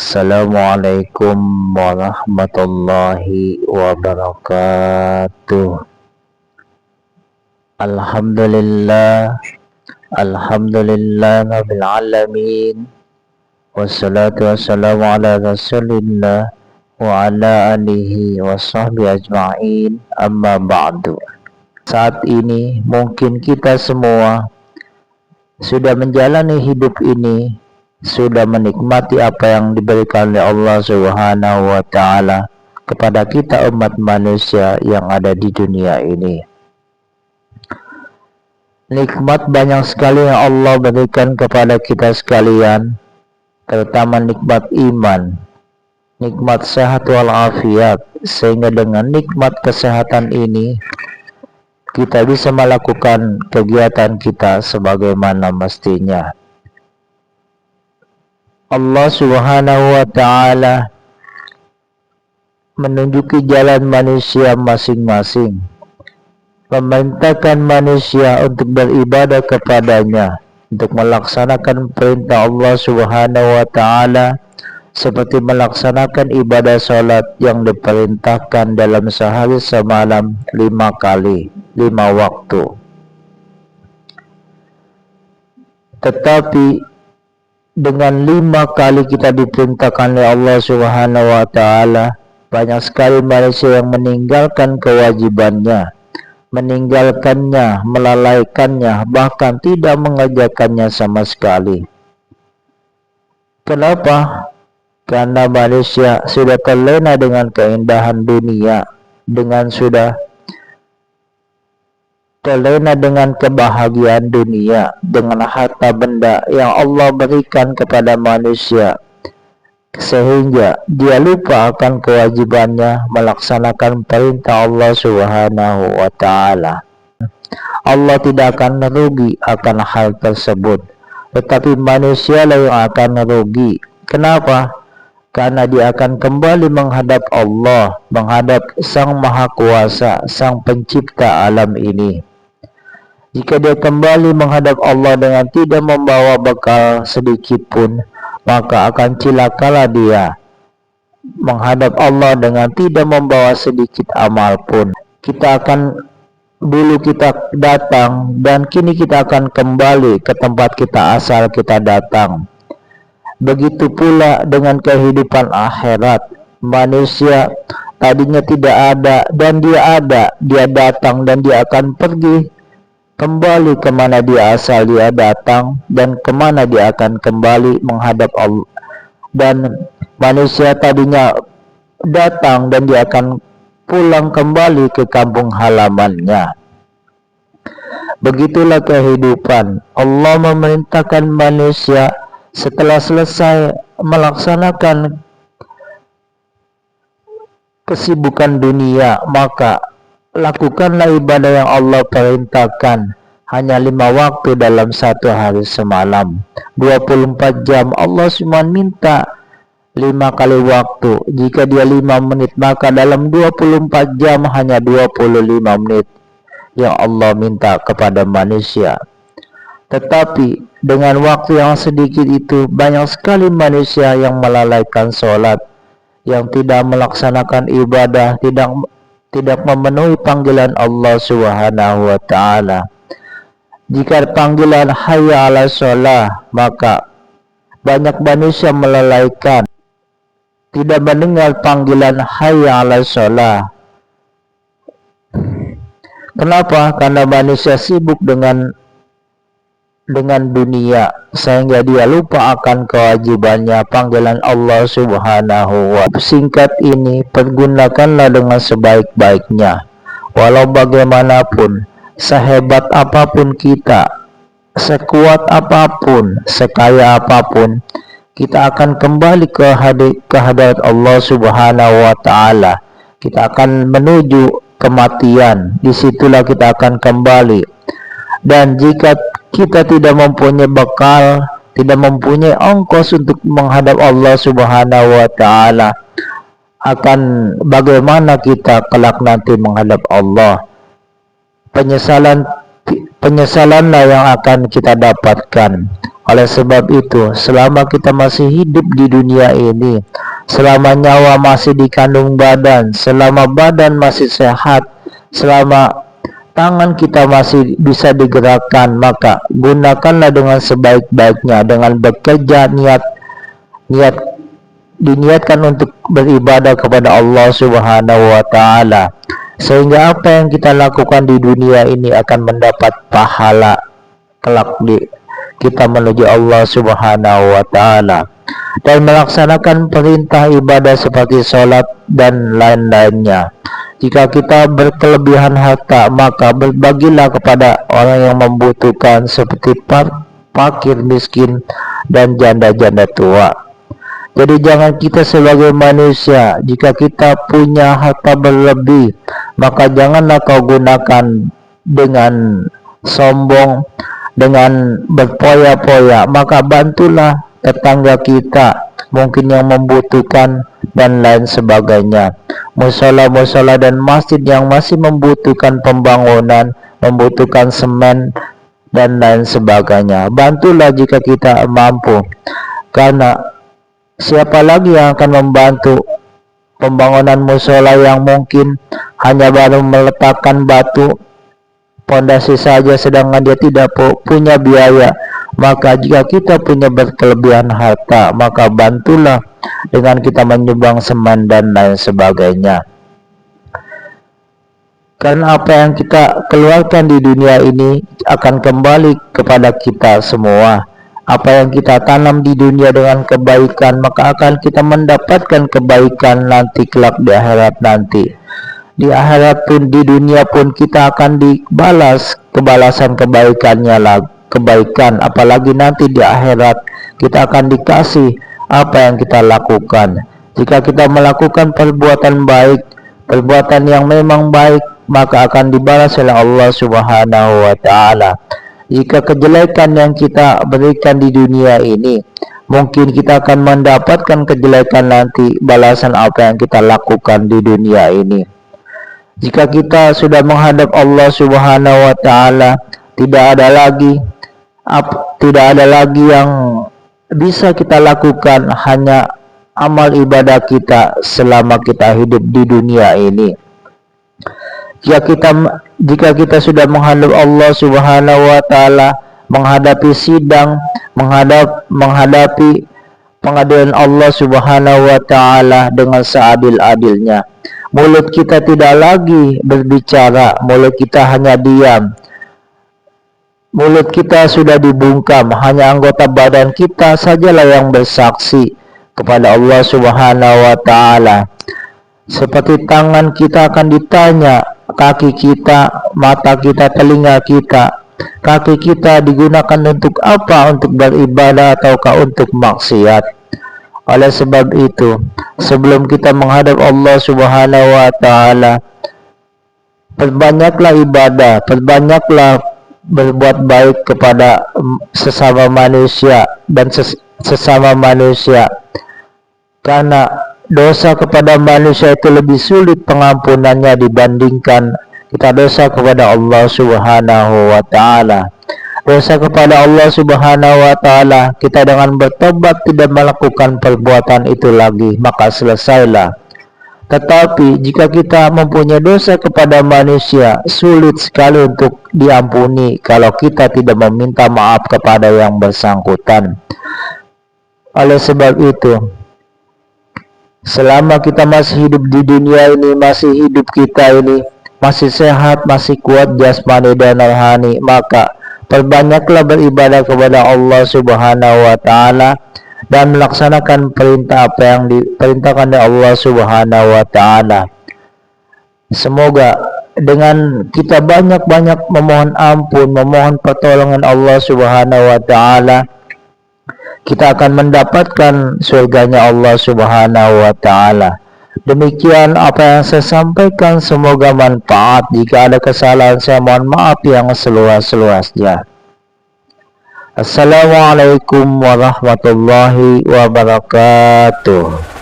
Assalamualaikum warahmatullahi wabarakatuh. Alhamdulillah Rabbil alamin. Wassalatu wassalamu ala rasulillah wa ala alihi wa sahbihi ajma'in. Amma ba'du. Saat ini mungkin kita semua sudah menjalani hidup ini, sudah menikmati apa yang diberikan oleh Allah Subhanahu wa ta'ala kepada kita umat manusia yang ada di dunia ini. Nikmat banyak sekali yang Allah berikan kepada kita sekalian, terutama nikmat iman, nikmat sehat walafiat, sehingga dengan nikmat kesehatan ini kita bisa melakukan kegiatan kita sebagaimana mestinya. Allah Subhanahu wa ta'ala menunjuki jalan manusia masing-masing, memerintahkan manusia untuk beribadah kepadanya, untuk melaksanakan perintah Allah Subhanahu wa ta'ala, seperti melaksanakan ibadah salat yang diperintahkan dalam sehari semalam 5 kali, 5 waktu. Tetapi dengan 5 kali kita diperintahkan oleh Allah Subhanahu wa ta'ala, banyak sekali manusia yang meninggalkan kewajibannya, meninggalkannya, melalaikannya, bahkan tidak mengerjakannya sama sekali. Kenapa? Karena manusia sudah terlena dengan keindahan dunia, terlena dengan kebahagiaan dunia, dengan harta benda yang Allah berikan kepada manusia, sehingga dia lupa akan kewajibannya melaksanakan perintah Allah Subhanahu wa ta'ala. Allah tidak akan merugi akan hal tersebut, tetapi manusia lah yang akan merugi. Kenapa? Karena dia akan kembali menghadap Allah, menghadap Sang Maha Kuasa, Sang Pencipta alam ini. Jika dia kembali menghadap Allah dengan tidak membawa bekal sedikit pun, maka akan cilakalah dia menghadap Allah dengan tidak membawa sedikit amal pun. Dulu kita datang dan kini kita akan kembali ke tempat kita asal kita datang. Begitu pula dengan kehidupan akhirat. Manusia tadinya tidak ada dan dia ada, dia datang dan dia akan pergi kembali kemana dia asal dia datang dan kemana dia akan kembali menghadap Allah. Dan manusia tadinya datang dan dia akan pulang kembali ke kampung halamannya. Begitulah kehidupan. Allah memerintahkan manusia setelah selesai melaksanakan kesibukan dunia, maka lakukanlah ibadah yang Allah perintahkan. Hanya 5 waktu dalam 1 hari semalam, 24 jam. Allah cuma minta 5 kali waktu. Jika dia 5 menit, maka dalam 24 jam hanya 25 menit yang Allah minta kepada manusia. Tetapi dengan waktu yang sedikit itu, banyak sekali manusia yang melalaikan sholat, yang tidak melaksanakan ibadah, tidak memenuhi panggilan Allah Subhanahu wa ta'ala. Jika panggilan hayya 'ala sholah, maka banyak manusia melalaikan, tidak mendengar panggilan hayya 'ala sholah. Kenapa? Karena manusia sibuk dengan dunia, sehingga dia lupa akan kewajibannya, panggilan Allah Subhanahu wa ta'ala. Singkat ini, pergunakanlah dengan sebaik-baiknya. Walau bagaimanapun, sehebat apapun kita, sekuat apapun, sekaya apapun, kita akan kembali ke hadirat Allah Subhanahu wa ta'ala. Kita akan menuju kematian, disitulah kita akan kembali. Dan jika kita tidak mempunyai bekal, tidak mempunyai ongkos untuk menghadap Allah Subhanahu wa ta'ala, akan bagaimana kita kelak nanti menghadap Allah? Penyesalanlah yang akan kita dapatkan. Oleh sebab itu, selama kita masih hidup di dunia ini, selama nyawa masih di kandung badan, selama badan masih sehat, selama tangan kita masih bisa digerakkan, maka gunakanlah dengan sebaik-baiknya, dengan bekerja diniatkan untuk beribadah kepada Allah Subhanahu wa taala, sehingga apa yang kita lakukan di dunia ini akan mendapat pahala kelak kita menuju Allah Subhanahu wa taala, dan melaksanakan perintah ibadah seperti sholat dan lain-lainnya. Jika kita berkelebihan harta, maka berbagilah kepada orang yang membutuhkan seperti fakir, miskin, dan janda-janda tua. Jadi jangan kita sebagai manusia, jika kita punya harta berlebih, maka janganlah kau gunakan dengan sombong, dengan berpoya-poya, maka bantulah tetangga kita mungkin yang membutuhkan dan lain sebagainya. Musola-musola dan masjid yang masih membutuhkan pembangunan, membutuhkan semen dan lain sebagainya, bantulah jika kita mampu, karena siapa lagi yang akan membantu pembangunan musola yang mungkin hanya baru meletakkan batu pondasi saja, sedangkan dia tidak punya biaya. Maka jika kita punya berkelebihan harta, maka bantulah dengan kita menyumbang semen dan lain sebagainya. Karena apa yang kita keluarkan di dunia ini akan kembali kepada kita semua. Apa yang kita tanam di dunia dengan kebaikan, maka akan kita mendapatkan kebaikan nanti kelak di akhirat nanti. Di akhirat pun, di dunia pun kita akan dibalas kebalasan kebaikan, apalagi nanti di akhirat kita akan dikasih apa yang kita lakukan. Jika kita melakukan perbuatan baik, perbuatan yang memang baik, maka akan dibalas oleh Allah Subhanahu wa taala. Jika kejelekan yang kita berikan di dunia ini, mungkin kita akan mendapatkan kejelekan nanti, balasan apa yang kita lakukan di dunia ini. Jika kita sudah menghadap Allah Subhanahu wa taala, tidak ada lagi yang bisa kita lakukan, hanya amal ibadah kita selama kita hidup di dunia ini. Jika kita sudah menghadap Allah Subhanahu wa taala, menghadapi sidang, menghadapi pengadilan Allah Subhanahu wa taala dengan seadil-adilnya, mulut kita tidak lagi berbicara, mulut kita hanya diam. Mulut kita sudah dibungkam, hanya anggota badan kita sajalah yang bersaksi kepada Allah Subhanahu wa taala. Seperti tangan kita akan ditanya, kaki kita, mata kita, telinga kita. Kaki kita digunakan untuk apa? Untuk beribadah ataukah untuk maksiat? Oleh sebab itu, sebelum kita menghadap Allah Subhanahu wa taala, perbanyaklah ibadah, perbanyaklah berbuat baik kepada sesama manusia dan sesama manusia. Karena dosa kepada manusia itu lebih sulit pengampunannya dibandingkan kita dosa kepada Allah Subhanahu wa taala. Dosa kepada Allah Subhanahu wa taala, kita dengan bertobat tidak melakukan perbuatan itu lagi, maka selesailah. Tetapi jika kita mempunyai dosa kepada manusia, sulit sekali untuk diampuni kalau kita tidak meminta maaf kepada yang bersangkutan. Oleh sebab itu, selama kita masih hidup di dunia ini, masih hidup kita ini masih sehat, masih kuat jasmani dan rohani, maka perbanyaklah beribadah kepada Allah Subhanahu wa taala dan melaksanakan perintah apa yang diperintahkan oleh Allah Subhanahu wa taala. Semoga dengan kita banyak-banyak memohon ampun, memohon pertolongan Allah Subhanahu wa taala, kita akan mendapatkan surganya Allah Subhanahu wa taala. Demikian apa yang saya sampaikan, semoga manfaat. Jika ada kesalahan, saya mohon maaf yang seluas-luasnya. Assalamualaikum warahmatullahi wabarakatuh.